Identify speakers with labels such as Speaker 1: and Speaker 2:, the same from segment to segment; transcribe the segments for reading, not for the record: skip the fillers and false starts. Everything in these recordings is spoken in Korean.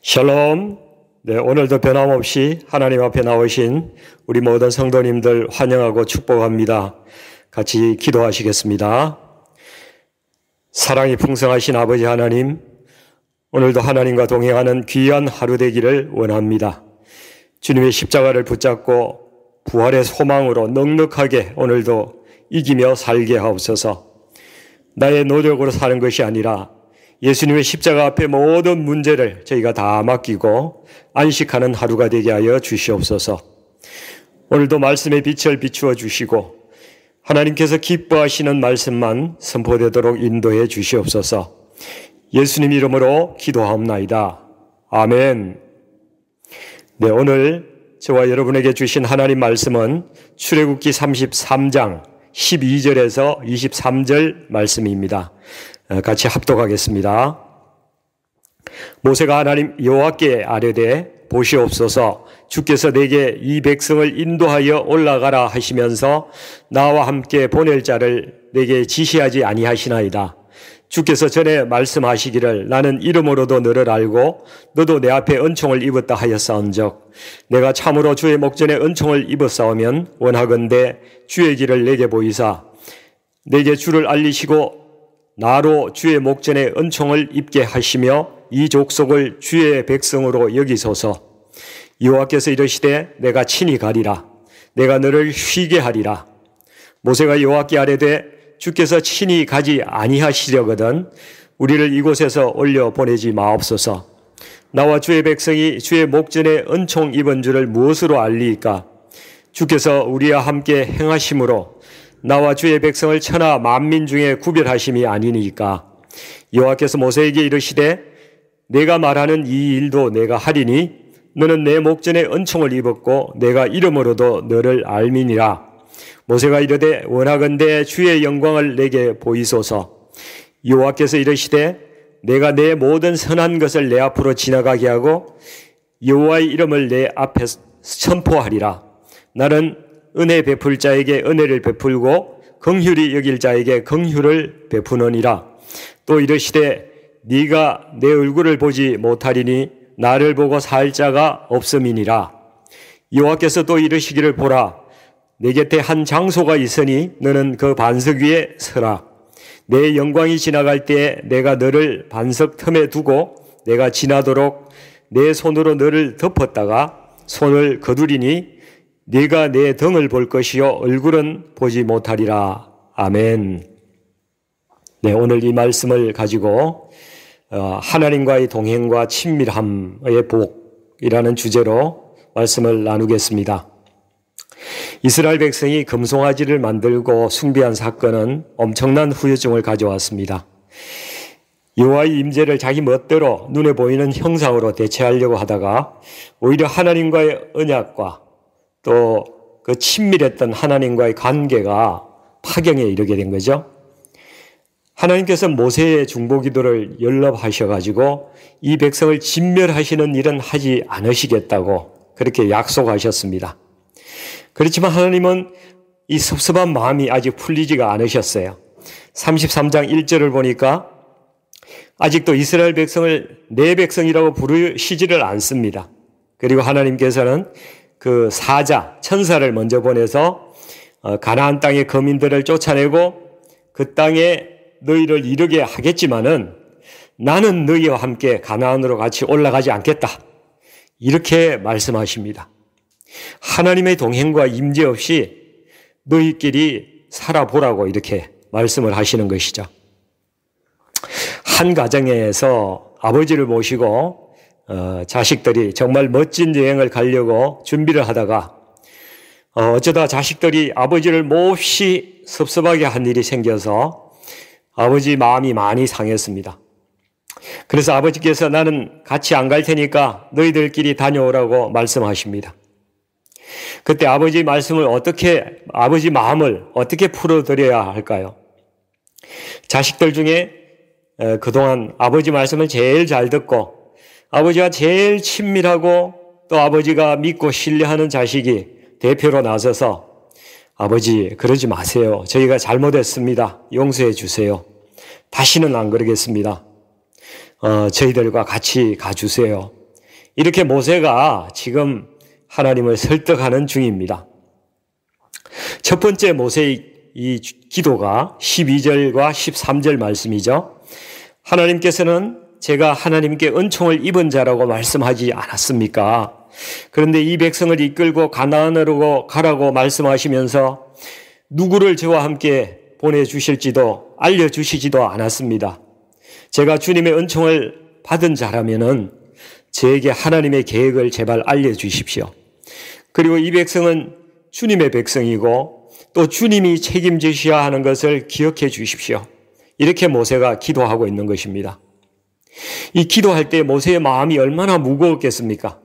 Speaker 1: 샬롬. 오늘도 변함없이 하나님 앞에 나오신 우리 모든 성도님들 환영하고 축복합니다. 같이 기도하시겠습니다. 사랑이 풍성하신 아버지 하나님, 오늘도 하나님과 동행하는 귀한 하루 되기를 원합니다. 주님의 십자가를 붙잡고 부활의 소망으로 넉넉하게 오늘도 이기며 살게 하옵소서. 나의 노력으로 사는 것이 아니라 예수님의 십자가 앞에 모든 문제를 저희가 다 맡기고 안식하는 하루가 되게 하여 주시옵소서. 오늘도 말씀의 빛을 비추어 주시고 하나님께서 기뻐하시는 말씀만 선포되도록 인도해 주시옵소서. 예수님 이름으로 기도하옵나이다. 아멘. 오늘 저와 여러분에게 주신 하나님 말씀은 출애굽기 33장 12절에서 23절 말씀입니다. 같이 합독하겠습니다. 모세가 하나님 여호와께 아뢰되 보시옵소서, 주께서 내게 이 백성을 인도하여 올라가라 하시면서 나와 함께 보낼 자를 내게 지시하지 아니하시나이다. 주께서 전에 말씀하시기를 나는 이름으로도 너를 알고 너도 내 앞에 은총을 입었다 하였사온즉 내가 참으로 주의 목전에 은총을 입었사오면 원하건대 주의 길을 내게 보이사 내게 주를 알리시고 나로 주의 목전에 은총을 입게 하시며 이 족속을 주의 백성으로 여기소서. 여호와께서 이르시되 내가 친히 가리라. 내가 너를 쉬게 하리라. 모세가 여호와께 아뢰되 주께서 친히 가지 아니하시려거든 우리를 이곳에서 올려 보내지 마옵소서. 나와 주의 백성이 주의 목전에 은총 입은 줄을 무엇으로 알리이까? 주께서 우리와 함께 행하심으로 나와 주의 백성을 천하 만민 중에 구별하심이 아니니까. 여호와께서 모세에게 이르시되 내가 말하는 이 일도 내가 하리니 너는 내 목전에 은총을 입었고 내가 이름으로도 너를 알미니라. 모세가 이르되 원하건대 주의 영광을 내게 보이소서. 여호와께서 이르시되 내가 내 모든 선한 것을 내 앞으로 지나가게 하고 여호와의 이름을 내 앞에 선포하리라. 나는 은혜 베풀 자에게 은혜를 베풀고 긍휼히 여길 자에게 긍휼을 베푸느니라. 또 이르시되 네가 내 얼굴을 보지 못하리니 나를 보고 살 자가 없음이니라. 여호와께서 또 이르시기를 보라, 내 곁에 한 장소가 있으니 너는 그 반석 위에 서라. 내 영광이 지나갈 때에 내가 너를 반석 틈에 두고 내가 지나도록 내 손으로 너를 덮었다가 손을 거두리니 네가 내 등을 볼 것이요 얼굴은 보지 못하리라. 아멘. 오늘 이 말씀을 가지고 하나님과의 동행과 친밀함의 복이라는 주제로 말씀을 나누겠습니다. 이스라엘 백성이 금송아지를 만들고 숭배한 사건은 엄청난 후유증을 가져왔습니다. 여호와의 임재를 자기 멋대로 눈에 보이는 형상으로 대체하려고 하다가 오히려 하나님과의 언약과 또 그 친밀했던 하나님과의 관계가 파경에 이르게 된 거죠. 하나님께서 모세의 중보기도를 연락하셔가지고 이 백성을 진멸하시는 일은 하지 않으시겠다고 그렇게 약속하셨습니다. 그렇지만 하나님은 이 섭섭한 마음이 아직 풀리지가 않으셨어요. 33장 1절을 보니까 아직도 이스라엘 백성을 내 백성이라고 부르시지를 않습니다. 그리고 하나님께서는 그 사자, 천사를 먼저 보내서 가나안 땅의 거민들을 쫓아내고 그 땅에 너희를 이르게 하겠지만은 나는 너희와 함께 가나안으로 같이 올라가지 않겠다. 이렇게 말씀하십니다. 하나님의 동행과 임재 없이 너희끼리 살아보라고 이렇게 말씀을 하시는 것이죠. 한 가정에서 아버지를 모시고 자식들이 정말 멋진 여행을 가려고 준비를 하다가 어쩌다 자식들이 아버지를 몹시 섭섭하게 한 일이 생겨서 아버지 마음이 많이 상했습니다. 그래서 아버지께서 나는 같이 안 갈 테니까 너희들끼리 다녀오라고 말씀하십니다. 그때 아버지 마음을 어떻게 풀어드려야 할까요? 자식들 중에 그동안 아버지 말씀을 제일 잘 듣고 아버지와 제일 친밀하고 또 아버지가 믿고 신뢰하는 자식이 대표로 나서서 아버지 그러지 마세요. 저희가 잘못했습니다. 용서해 주세요. 다시는 안 그러겠습니다. 저희들과 같이 가주세요. 이렇게 모세가 지금 하나님을 설득하는 중입니다. 첫 번째 모세의 이 기도가 12절과 13절 말씀이죠. 하나님께서는 제가 하나님께 은총을 입은 자라고 말씀하지 않았습니까? 그런데 이 백성을 이끌고 가나안으로 가라고 말씀하시면서 누구를 저와 함께 보내주실지도 알려주시지도 않았습니다. 제가 주님의 은총을 받은 자라면은 저에게 하나님의 계획을 제발 알려주십시오. 그리고 이 백성은 주님의 백성이고 또 주님이 책임지셔야 하는 것을 기억해 주십시오. 이렇게 모세가 기도하고 있는 것입니다. 이 기도할 때 모세의 마음이 얼마나 무거웠겠습니까?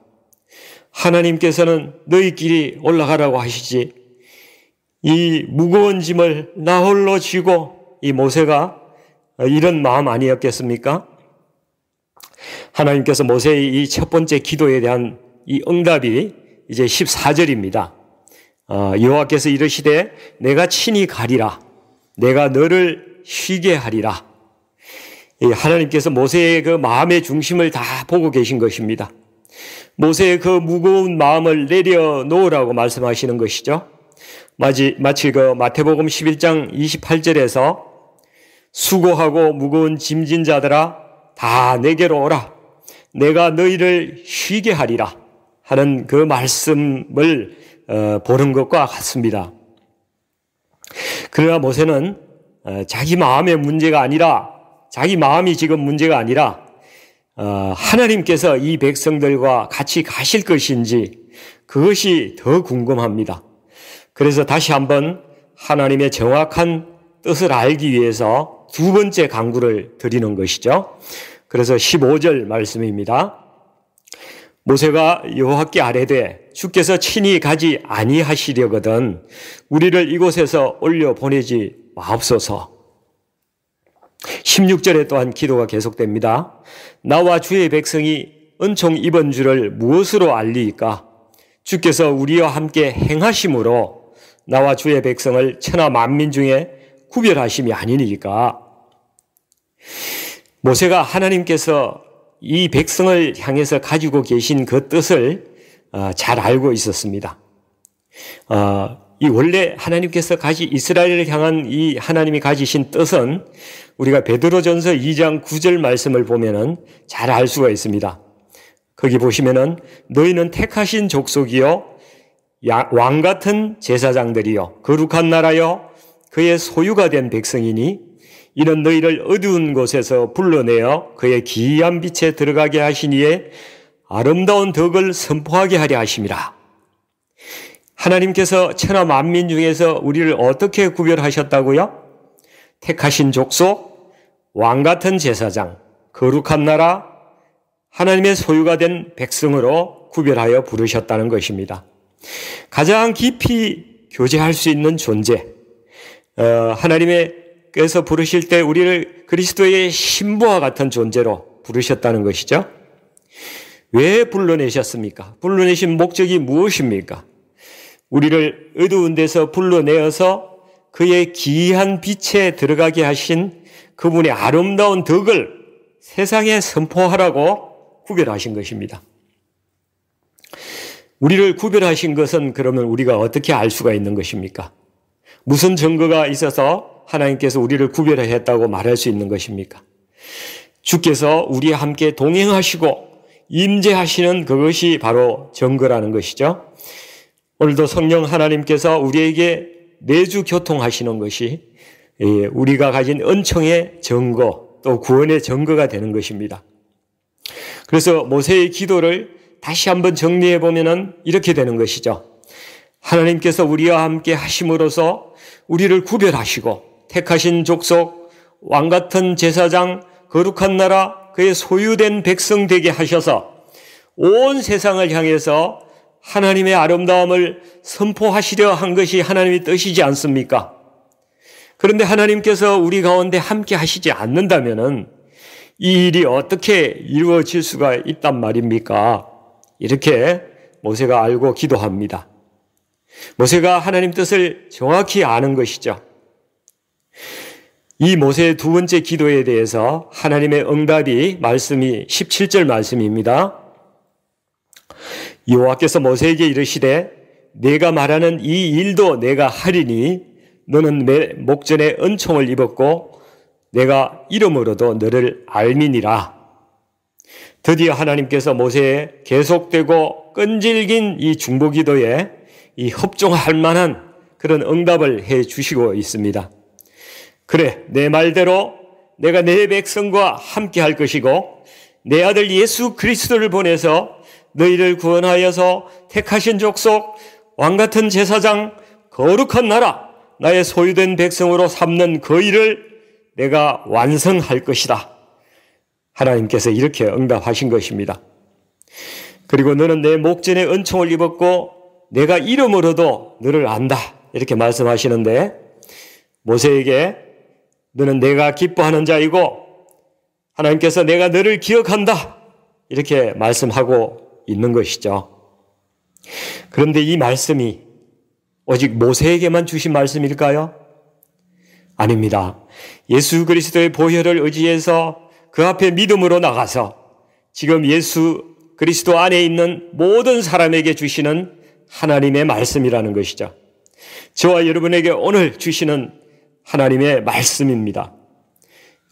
Speaker 1: 하나님께서는 너희끼리 올라가라고 하시지 이 무거운 짐을 나 홀로 지고 이 모세가 이런 마음 아니었겠습니까? 하나님께서 모세의 이 첫 번째 기도에 대한 이 응답이 이제 14절입니다. 여호와께서 이르시되 내가 친히 가리라. 내가 너를 쉬게 하리라. 하나님께서 모세의 그 마음의 중심을 다 보고 계신 것입니다. 모세의 그 무거운 마음을 내려놓으라고 말씀하시는 것이죠. 마치 그 마태복음 11장 28절에서 수고하고 무거운 짐진 자들아 다 내게로 오라. 내가 너희를 쉬게 하리라 하는 그 말씀을 보는 것과 같습니다. 그러나 모세는 자기 마음의 문제가 아니라 자기 마음이 지금 문제가 아니라 하나님께서 이 백성들과 같이 가실 것인지 그것이 더 궁금합니다. 그래서 다시 한번 하나님의 정확한 뜻을 알기 위해서 두 번째 강구를 드리는 것이죠. 그래서 15절 말씀입니다. 모세가 여호와께 아뢰되 주께서 친히 가지 아니하시려거든 우리를 이곳에서 올려 보내지 마옵소서. 16절에 또한 기도가 계속됩니다. 나와 주의 백성이 은총 입은 줄을 무엇으로 알리이까? 주께서 우리와 함께 행하심으로 나와 주의 백성을 천하 만민 중에 구별하심이 아니니까. 모세가 하나님께서 이 백성을 향해서 가지고 계신 그 뜻을 잘 알고 있었습니다. 이 원래 하나님께서 이스라엘을 향한 이 하나님이 가지신 뜻은 우리가 베드로전서 2장 9절 말씀을 보면은 잘 알 수가 있습니다. 거기 보시면은 너희는 택하신 족속이요 왕 같은 제사장들이요 거룩한 나라요 그의 소유가 된 백성이니 이는 너희를 어두운 곳에서 불러내어 그의 기이한 빛에 들어가게 하시니에 아름다운 덕을 선포하게 하려 하심이라. 하나님께서 천하 만민 중에서 우리를 어떻게 구별하셨다고요? 택하신 족속, 왕 같은 제사장, 거룩한 나라, 하나님의 소유가 된 백성으로 구별하여 부르셨다는 것입니다. 가장 깊이 교제할 수 있는 존재, 하나님께서 부르실 때 우리를 그리스도의 신부와 같은 존재로 부르셨다는 것이죠. 왜 불러내셨습니까? 불러내신 목적이 무엇입니까? 우리를 어두운 데서 불러내어서 그의 기이한 빛에 들어가게 하신 그분의 아름다운 덕을 세상에 선포하라고 구별하신 것입니다. 우리를 구별하신 것은 그러면 우리가 어떻게 알 수가 있는 것입니까? 무슨 증거가 있어서 하나님께서 우리를 구별했다고 말할 수 있는 것입니까? 주께서 우리와 함께 동행하시고 임재하시는 그것이 바로 증거라는 것이죠. 오늘도 성령 하나님께서 우리에게 매주 교통하시는 것이 우리가 가진 은총의 증거 또 구원의 증거가 되는 것입니다. 그래서 모세의 기도를 다시 한번 정리해 보면은 이렇게 되는 것이죠. 하나님께서 우리와 함께 하심으로써 우리를 구별하시고 택하신 족속, 왕 같은 제사장, 거룩한 나라, 그의 소유된 백성 되게 하셔서 온 세상을 향해서 하나님의 아름다움을 선포하시려 한 것이 하나님의 뜻이지 않습니까? 그런데 하나님께서 우리 가운데 함께 하시지 않는다면은 이 일이 어떻게 이루어질 수가 있단 말입니까? 이렇게 모세가 알고 기도합니다. 모세가 하나님 뜻을 정확히 아는 것이죠. 이 모세의 두 번째 기도에 대해서 하나님의 응답이 말씀이 17절 말씀입니다. 여호와께서 모세에게 이르시되 내가 말하는 이 일도 내가 하리니 너는 내 목전에 은총을 입었고 내가 이름으로도 너를 알미니라. 드디어 하나님께서 모세의 계속되고 끈질긴 이 중보기도에 이 협종할 만한 그런 응답을 해 주시고 있습니다. 그래, 내 말대로 내가 내 백성과 함께 할 것이고 내 아들 예수 그리스도를 보내서 너희를 구원하여서 택하신 족속, 왕같은 제사장, 거룩한 나라, 나의 소유된 백성으로 삼는 그 일을 내가 완성할 것이다. 하나님께서 이렇게 응답하신 것입니다. 그리고 너는 내 목전에 은총을 입었고 내가 이름으로도 너를 안다. 이렇게 말씀하시는데 모세에게 너는 내가 기뻐하는 자이고 하나님께서 내가 너를 기억한다. 이렇게 말씀하고 있는 것이죠. 그런데 이 말씀이 오직 모세에게만 주신 말씀일까요? 아닙니다. 예수 그리스도의 보혈을 의지해서 그 앞에 믿음으로 나가서 지금 예수 그리스도 안에 있는 모든 사람에게 주시는 하나님의 말씀이라는 것이죠. 저와 여러분에게 오늘 주시는 하나님의 말씀입니다.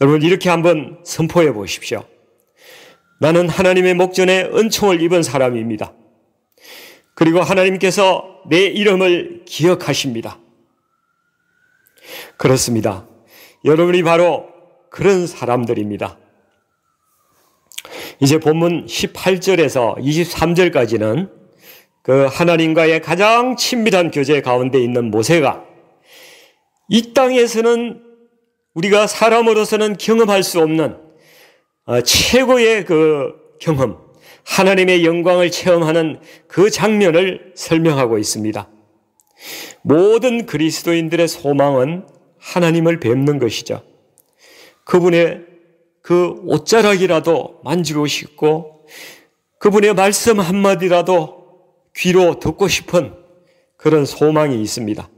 Speaker 1: 여러분 이렇게 한번 선포해 보십시오. 나는 하나님의 목전에 은총을 입은 사람입니다. 그리고 하나님께서 내 이름을 기억하십니다. 그렇습니다. 여러분이 바로 그런 사람들입니다. 이제 본문 18절에서 23절까지는 그 하나님과의 가장 친밀한 교제 가운데 있는 모세가 이 땅에서는 우리가 사람으로서는 경험할 수 없는 최고의 그 경험, 하나님의 영광을 체험하는 그 장면을 설명하고 있습니다. 모든 그리스도인들의 소망은 하나님을 뵙는 것이죠. 그분의 그 옷자락이라도 만지고 싶고 그분의 말씀 한마디라도 귀로 듣고 싶은 그런 소망이 있습니다.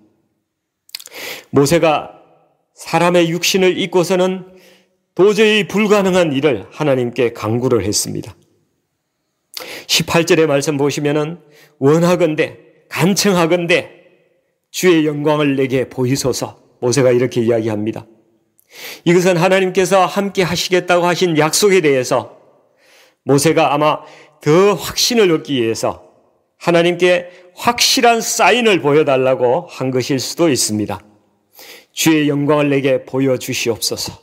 Speaker 1: 모세가 사람의 육신을 입고서는 도저히 불가능한 일을 하나님께 간구를 했습니다. 18절의 말씀 보시면은 원하건대 간청하건대 주의 영광을 내게 보이소서. 모세가 이렇게 이야기합니다. 이것은 하나님께서 함께 하시겠다고 하신 약속에 대해서 모세가 아마 더 확신을 얻기 위해서 하나님께 확실한 사인을 보여달라고 한 것일 수도 있습니다. 주의 영광을 내게 보여주시옵소서.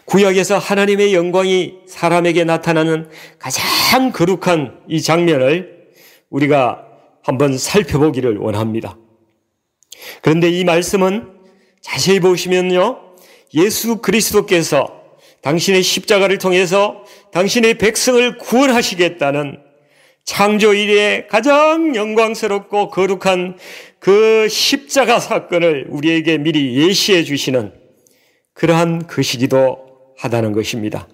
Speaker 1: 구약에서 하나님의 영광이 사람에게 나타나는 가장 거룩한 이 장면을 우리가 한번 살펴보기를 원합니다. 그런데 이 말씀은 자세히 보시면요, 예수 그리스도께서 당신의 십자가를 통해서 당신의 백성을 구원하시겠다는 창조 이래의 가장 영광스럽고 거룩한 그 십자가 사건을 우리에게 미리 예시해 주시는 그러한 것이기도 하다는 것입니다.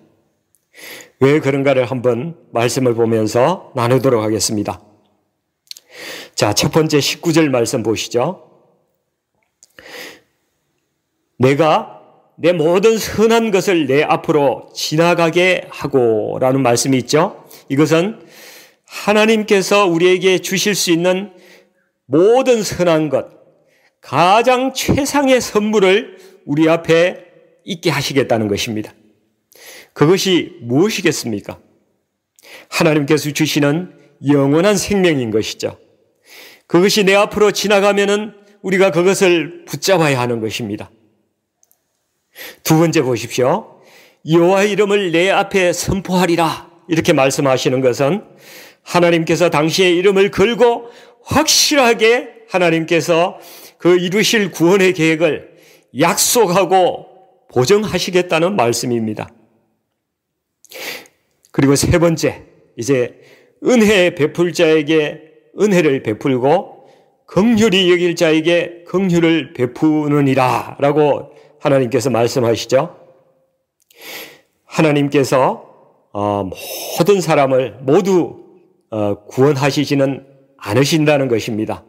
Speaker 1: 왜 그런가를 한번 말씀을 보면서 나누도록 하겠습니다. 자, 첫 번째 19절 말씀 보시죠. 내가 내 모든 선한 것을 내 앞으로 지나가게 하고 라는 말씀이 있죠. 이것은 하나님께서 우리에게 주실 수 있는 모든 선한 것, 가장 최상의 선물을 우리 앞에 있게 하시겠다는 것입니다. 그것이 무엇이겠습니까? 하나님께서 주시는 영원한 생명인 것이죠. 그것이 내 앞으로 지나가면은 우리가 그것을 붙잡아야 하는 것입니다. 두 번째 보십시오. 여호와의 이름을 내 앞에 선포하리라. 이렇게 말씀하시는 것은 하나님께서 당신의 이름을 걸고 확실하게 하나님께서 그 이루실 구원의 계획을 약속하고 보증하시겠다는 말씀입니다. 그리고 세 번째, 이제 은혜 베풀 자에게 은혜를 베풀고 긍휼히 여길 자에게 긍휼을 베푸느니라 라고 하나님께서 말씀하시죠. 하나님께서 모든 사람을 모두 구원하시지는 않으신다는 것입니다.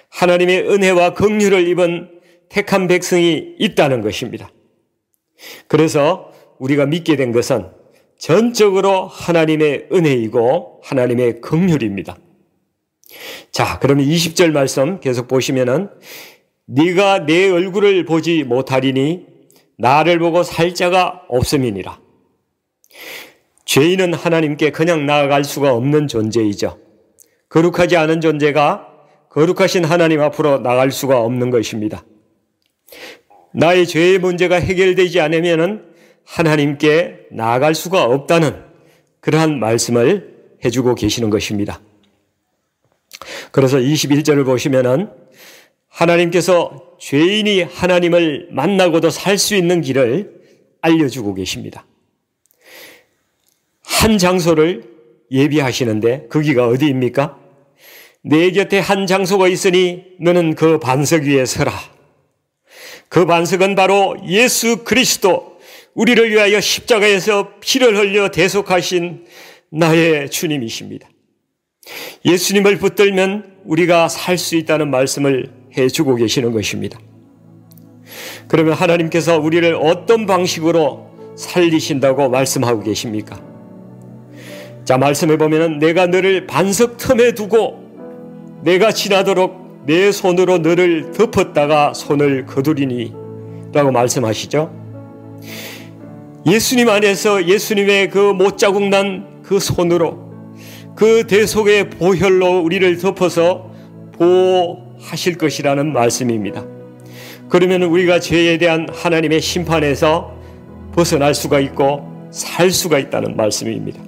Speaker 1: 하나님의 은혜와 긍휼을 입은 택한 백성이 있다는 것입니다. 그래서 우리가 믿게 된 것은 전적으로 하나님의 은혜이고 하나님의 긍휼입니다. 자, 그러면 20절 말씀 계속 보시면은 네가 내 얼굴을 보지 못하리니 나를 보고 살 자가 없음이니라. 죄인은 하나님께 그냥 나아갈 수가 없는 존재이죠. 거룩하지 않은 존재가 거룩하신 하나님 앞으로 나갈 수가 없는 것입니다. 나의 죄의 문제가 해결되지 않으면 하나님께 나아갈 수가 없다는 그러한 말씀을 해주고 계시는 것입니다. 그래서 21절을 보시면은 하나님께서 죄인이 하나님을 만나고도 살 수 있는 길을 알려주고 계십니다. 한 장소를 예비하시는데 거기가 어디입니까? 내 곁에 한 장소가 있으니 너는 그 반석 위에 서라. 그 반석은 바로 예수 그리스도, 우리를 위하여 십자가에서 피를 흘려 대속하신 나의 주님이십니다. 예수님을 붙들면 우리가 살 수 있다는 말씀을 해주고 계시는 것입니다. 그러면 하나님께서 우리를 어떤 방식으로 살리신다고 말씀하고 계십니까? 자, 말씀해 보면은 내가 너를 반석 틈에 두고 내가 지나도록 내 손으로 너를 덮었다가 손을 거두리니 라고 말씀하시죠. 예수님 안에서 예수님의 그 못자국 난 그 손으로 그 대속의 보혈로 우리를 덮어서 보호하실 것이라는 말씀입니다. 그러면 우리가 죄에 대한 하나님의 심판에서 벗어날 수가 있고 살 수가 있다는 말씀입니다.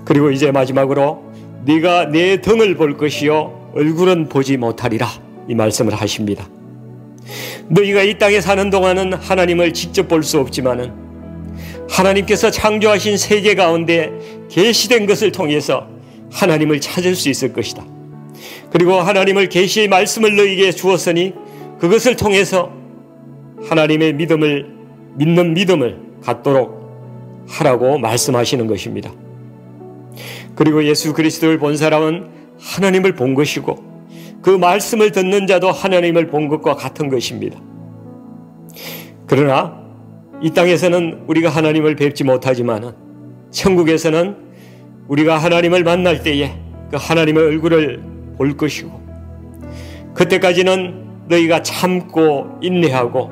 Speaker 1: 그리고 이제 마지막으로 네가 내 등을 볼 것이요 얼굴은 보지 못하리라, 이 말씀을 하십니다. 너희가 이 땅에 사는 동안은 하나님을 직접 볼 수 없지만은 하나님께서 창조하신 세계 가운데 계시된 것을 통해서 하나님을 찾을 수 있을 것이다. 그리고 하나님을 계시의 말씀을 너희에게 주었으니 그것을 통해서 하나님의 믿는 믿음을 갖도록 하라고 말씀하시는 것입니다. 그리고 예수 그리스도를 본 사람은 하나님을 본 것이고 그 말씀을 듣는 자도 하나님을 본 것과 같은 것입니다. 그러나 이 땅에서는 우리가 하나님을 뵙지 못하지만 천국에서는 우리가 하나님을 만날 때에 그 하나님의 얼굴을 볼 것이고 그때까지는 너희가 참고 인내하고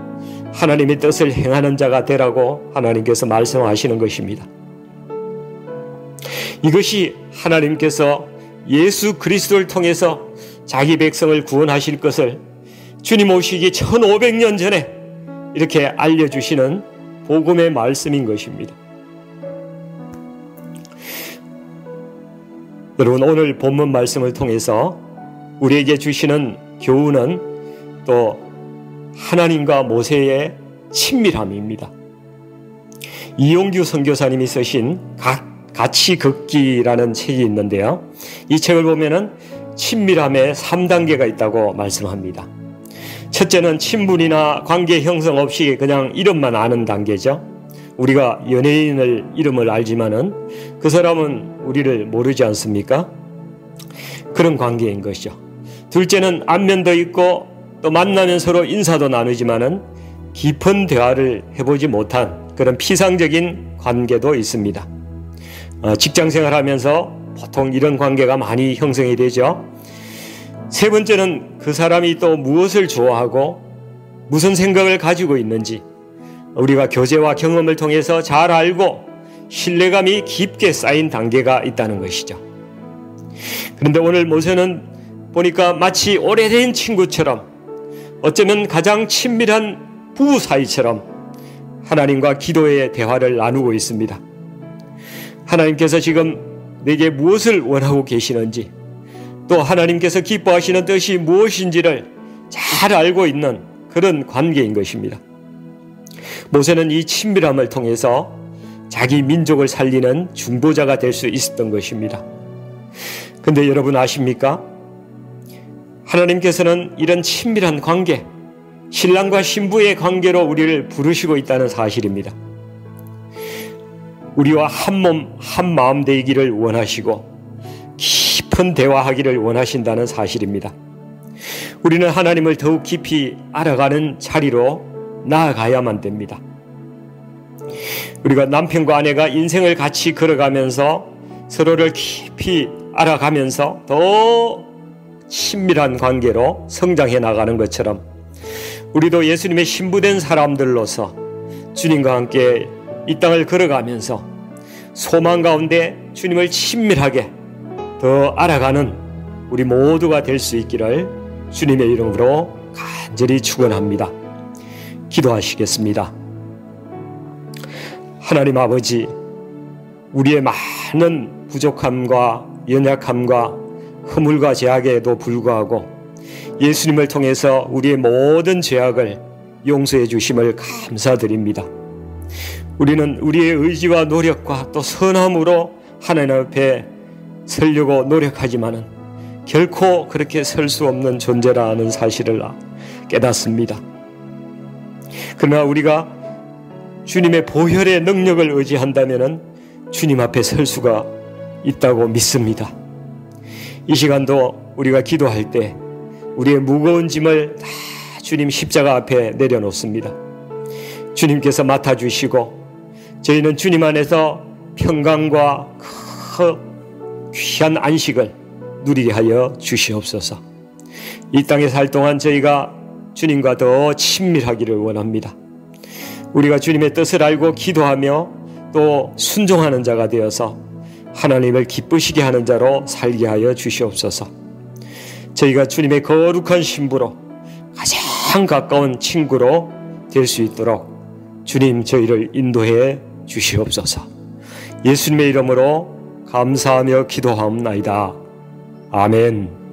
Speaker 1: 하나님의 뜻을 행하는 자가 되라고 하나님께서 말씀하시는 것입니다. 이것이 하나님께서 예수 그리스도를 통해서 자기 백성을 구원하실 것을 주님 오시기 1500년 전에 이렇게 알려주시는 복음의 말씀인 것입니다. 여러분, 오늘 본문 말씀을 통해서 우리에게 주시는 교훈은 또 하나님과 모세의 친밀함입니다. 이용규 선교사님이 쓰신 같이 걷기라는 책이 있는데요. 이 책을 보면은 친밀함에 3단계가 있다고 말씀합니다. 첫째는 친분이나 관계 형성 없이 그냥 이름만 아는 단계죠. 우리가 연예인을 이름을 알지만은 그 사람은 우리를 모르지 않습니까? 그런 관계인 것이죠. 둘째는 안면도 있고 또 만나면 서로 인사도 나누지만은 깊은 대화를 해보지 못한 그런 피상적인 관계도 있습니다. 직장 생활하면서 보통 이런 관계가 많이 형성이 되죠. 세 번째는 그 사람이 또 무엇을 좋아하고 무슨 생각을 가지고 있는지 우리가 교제와 경험을 통해서 잘 알고 신뢰감이 깊게 쌓인 단계가 있다는 것이죠. 그런데 오늘 모세는 보니까 마치 오래된 친구처럼 어쩌면 가장 친밀한 부부 사이처럼 하나님과 기도의 대화를 나누고 있습니다. 하나님께서 지금 내게 무엇을 원하고 계시는지 또 하나님께서 기뻐하시는 뜻이 무엇인지를 잘 알고 있는 그런 관계인 것입니다. 모세는 이 친밀함을 통해서 자기 민족을 살리는 중보자가 될 수 있었던 것입니다. 그런데 여러분 아십니까? 하나님께서는 이런 친밀한 관계, 신랑과 신부의 관계로 우리를 부르시고 있다는 사실입니다. 우리와 한 몸, 한 마음 되기를 원하시고 깊은 대화하기를 원하신다는 사실입니다. 우리는 하나님을 더욱 깊이 알아가는 자리로 나아가야만 됩니다. 우리가 남편과 아내가 인생을 같이 걸어가면서 서로를 깊이 알아가면서 더 친밀한 관계로 성장해 나가는 것처럼 우리도 예수님의 신부된 사람들로서 주님과 함께 이 땅을 걸어가면서 소망 가운데 주님을 친밀하게 더 알아가는 우리 모두가 될 수 있기를 주님의 이름으로 간절히 축원합니다. 기도하시겠습니다. 하나님 아버지, 우리의 많은 부족함과 연약함과 허물과 죄악에도 불구하고 예수님을 통해서 우리의 모든 죄악을 용서해 주심을 감사드립니다. 우리는 우리의 의지와 노력과 또 선함으로 하나님 앞에 서려고 노력하지만은 결코 그렇게 설 수 없는 존재라는 사실을 깨닫습니다. 그러나 우리가 주님의 보혈의 능력을 의지한다면은 주님 앞에 설 수가 있다고 믿습니다. 이 시간도 우리가 기도할 때 우리의 무거운 짐을 다 주님 십자가 앞에 내려놓습니다. 주님께서 맡아주시고 저희는 주님 안에서 평강과 귀한 안식을 누리게 하여 주시옵소서. 이 땅에 살 동안 저희가 주님과 더 친밀하기를 원합니다. 우리가 주님의 뜻을 알고 기도하며 또 순종하는 자가 되어서 하나님을 기쁘시게 하는 자로 살게 하여 주시옵소서. 저희가 주님의 거룩한 신부로 가장 가까운 친구로 될 수 있도록 주님 저희를 인도해 주시옵소서. 예수님의 이름으로 감사하며 기도하옵나이다. 아멘.